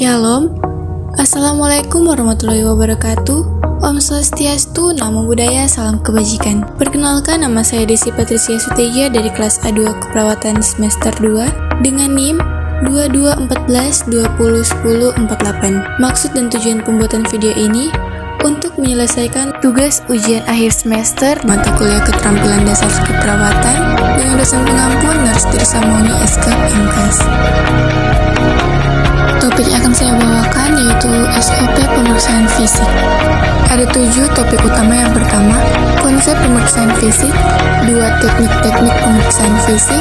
Shalom. Assalamualaikum warahmatullahi wabarakatuh. Om Swastiastu, Namo Buddhaya, salam kebajikan. Perkenalkan, nama saya Desi Patricia Suteja dari kelas A2 Keperawatan semester 2 dengan NIM 2214201048. Maksud dan tujuan pembuatan video ini untuk menyelesaikan tugas ujian akhir semester mata kuliah keterampilan dasar keperawatan dengan dosen pengampu Nurse Tirsa Mauni SK MKes. Topik yang akan saya bawakan yaitu SOP pemeriksaan fisik. Ada 7 topik utama. Yang pertama, konsep pemeriksaan fisik. 2. Teknik-teknik pemeriksaan fisik.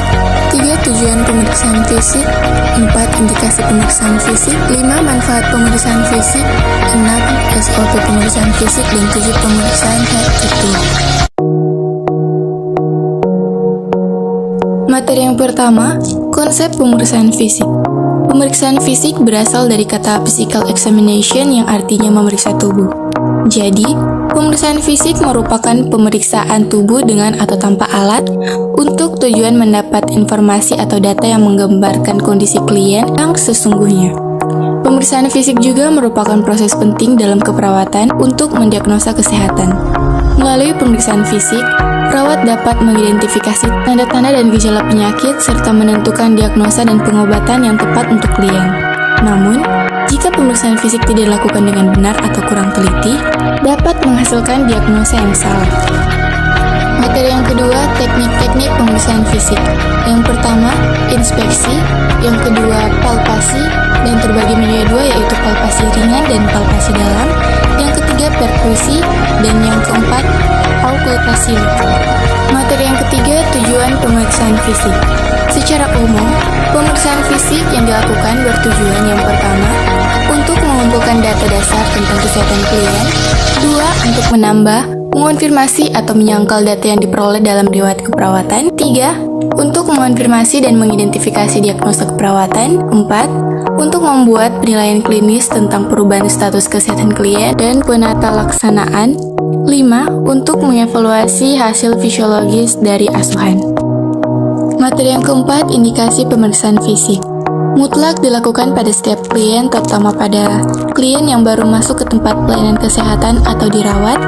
3. Tujuan pemeriksaan fisik. 4. Indikasi pemeriksaan fisik. 5. Manfaat pemeriksaan fisik. 6. SOP pemeriksaan fisik. Dan 7. Pemeriksaan head to toe. Materi yang pertama, konsep pemeriksaan fisik. Pemeriksaan fisik berasal dari kata physical examination yang artinya memeriksa tubuh. Jadi, pemeriksaan fisik merupakan pemeriksaan tubuh dengan atau tanpa alat untuk tujuan mendapat informasi atau data yang menggambarkan kondisi klien yang sesungguhnya. Pemeriksaan fisik juga merupakan proses penting dalam keperawatan untuk mendiagnosa kesehatan. Melalui pemeriksaan fisik, perawat dapat mengidentifikasi tanda-tanda dan gejala penyakit serta menentukan diagnosa dan pengobatan yang tepat untuk klien. Namun, jika pemeriksaan fisik tidak dilakukan dengan benar atau kurang teliti, dapat menghasilkan diagnosa yang salah. Materi yang kedua, teknik-teknik pemeriksaan fisik. Yang pertama, inspeksi. Yang kedua, palpasi. Dan terbagi menjadi 2, yaitu palpasi ringan dan palpasi dalam. Yang ketiga, perkusi. Dan yang keempat, auskultasi. Materi yang ketiga, tujuan pemeriksaan fisik. Secara umum, pemeriksaan fisik yang dilakukan bertujuan yang pertama, untuk mengumpulkan data dasar tentang kesehatan klien. 2. Untuk menambah, mengonfirmasi atau menyangkal data yang diperoleh dalam riwayat keperawatan. 3. Untuk mengonfirmasi dan mengidentifikasi diagnosa keperawatan. 4. Untuk membuat penilaian klinis tentang perubahan status kesehatan klien dan penata laksanaan. 5. Untuk mengevaluasi hasil fisiologis dari asuhan. Materi yang keempat, indikasi pemeriksaan fisik. Mutlak dilakukan pada setiap klien, terutama pada klien yang baru masuk ke tempat pelayanan kesehatan atau dirawat.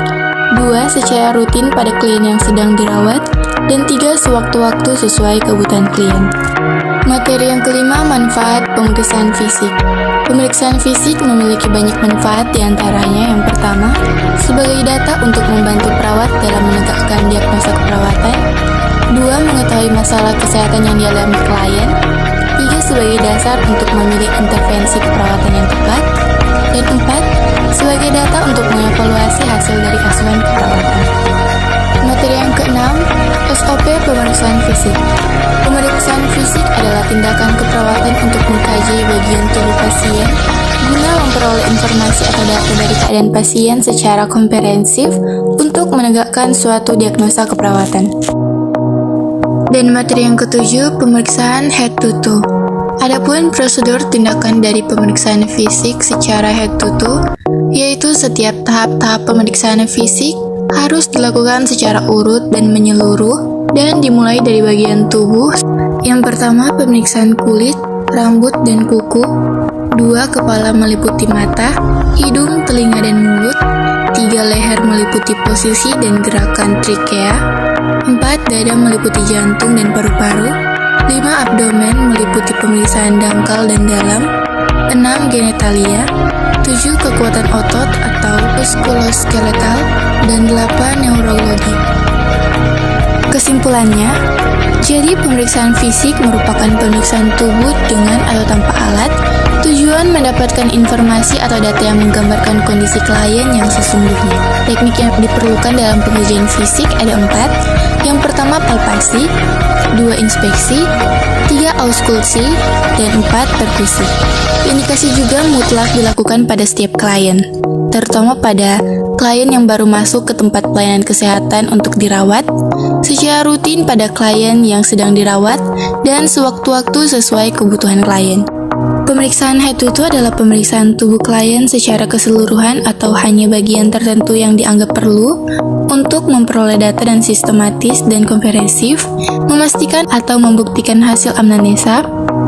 2. Secara rutin pada klien yang sedang dirawat. Dan 3. Sewaktu-waktu sesuai kebutuhan klien. Materi yang kelima, manfaat pemeriksaan fisik. Pemeriksaan fisik memiliki banyak manfaat, diantaranya yang pertama, sebagai data untuk membantu perawat dalam menegakkan diagnosa keperawatan. 2. Mengetahui masalah kesehatan yang dialami klien. 3. Sebagai dasar untuk memilih intervensi keperawatan yang tepat. Dan 4. Sebagai data untuk mengevaluasi hasil dari asuhan keperawatan. Materi yang keenam, SOP pemeriksaan fisik. Pemeriksaan fisik adalah tindakan keperawatan untuk mengkaji bagian tubuh pasien guna memperoleh informasi atau data dari keadaan pasien secara komprehensif untuk menegakkan suatu diagnosa keperawatan. Dan materi yang ketujuh, pemeriksaan head to toe. Adapun prosedur tindakan dari pemeriksaan fisik secara head to toe, yaitu setiap tahap-tahap pemeriksaan fisik harus dilakukan secara urut dan menyeluruh dan dimulai dari bagian tubuh. Yang pertama, pemeriksaan kulit, rambut, dan kuku. 2. Kepala meliputi mata, hidung, telinga, dan mulut. 3. Leher meliputi posisi dan gerakan trikea. 4. Dada meliputi jantung dan paru-paru. 5. Abdomen meliputi pemeriksaan dangkal dan dalam. 6. Genitalia. 7. Kekuatan otot atau muskuloskeletal. Dan 8. Neurologi. Kesimpulannya, jadi pemeriksaan fisik merupakan pemeriksaan tubuh dengan atau tanpa alat, tujuan mendapatkan informasi atau data yang menggambarkan kondisi klien yang sesungguhnya. Teknik yang diperlukan dalam pengerjaan fisik ada 4. Yang pertama, palpasi. 2. Inspeksi. 3. Auskultasi. Dan 4. Perkusi. Indikasi juga mutlak dilakukan pada setiap klien, terutama pada klien yang baru masuk ke tempat pelayanan kesehatan untuk dirawat, secara rutin pada klien yang sedang dirawat, dan sewaktu-waktu sesuai kebutuhan klien. Pemeriksaan head to toe adalah pemeriksaan tubuh klien secara keseluruhan atau hanya bagian tertentu yang dianggap perlu untuk memperoleh data dan sistematis dan komprehensif, memastikan atau membuktikan hasil anamnesa,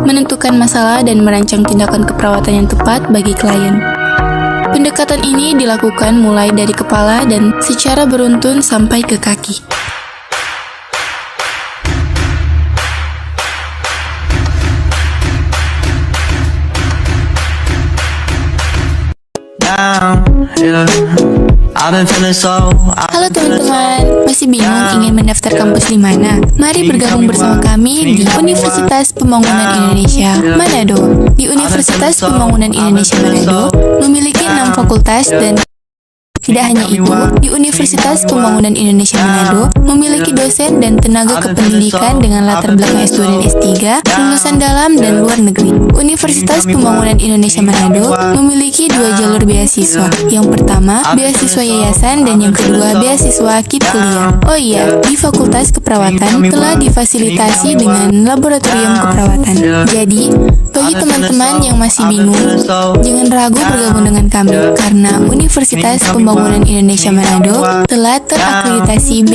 menentukan masalah dan merancang tindakan keperawatan yang tepat bagi klien. Pendekatan ini dilakukan mulai dari kepala dan secara beruntun sampai ke kaki. Halo teman-teman, masih bingung ingin mendaftar kampus di mana? Mari bergabung bersama kami di Universitas Pembangunan Indonesia Manado. Di Universitas Pembangunan Indonesia Manado memiliki 6 fakultas dan tidak hanya itu, di Universitas Pembangunan Indonesia Manado memiliki dosen dan tenaga kependidikan dengan latar belakang S2 dan S3, lulusan dalam dan luar negeri. Universitas Pembangunan Indonesia Manado memiliki 2 jalur beasiswa. Yang pertama, beasiswa yayasan dan yang kedua, beasiswa KIP kuliah. Oh iya, di Fakultas Keperawatan telah difasilitasi dengan laboratorium keperawatan. Jadi, bagi teman-teman yang masih bingung, jangan ragu bergabung dengan kami karena Universitas Pembangunan Indonesia Manado telah terakreditasi B.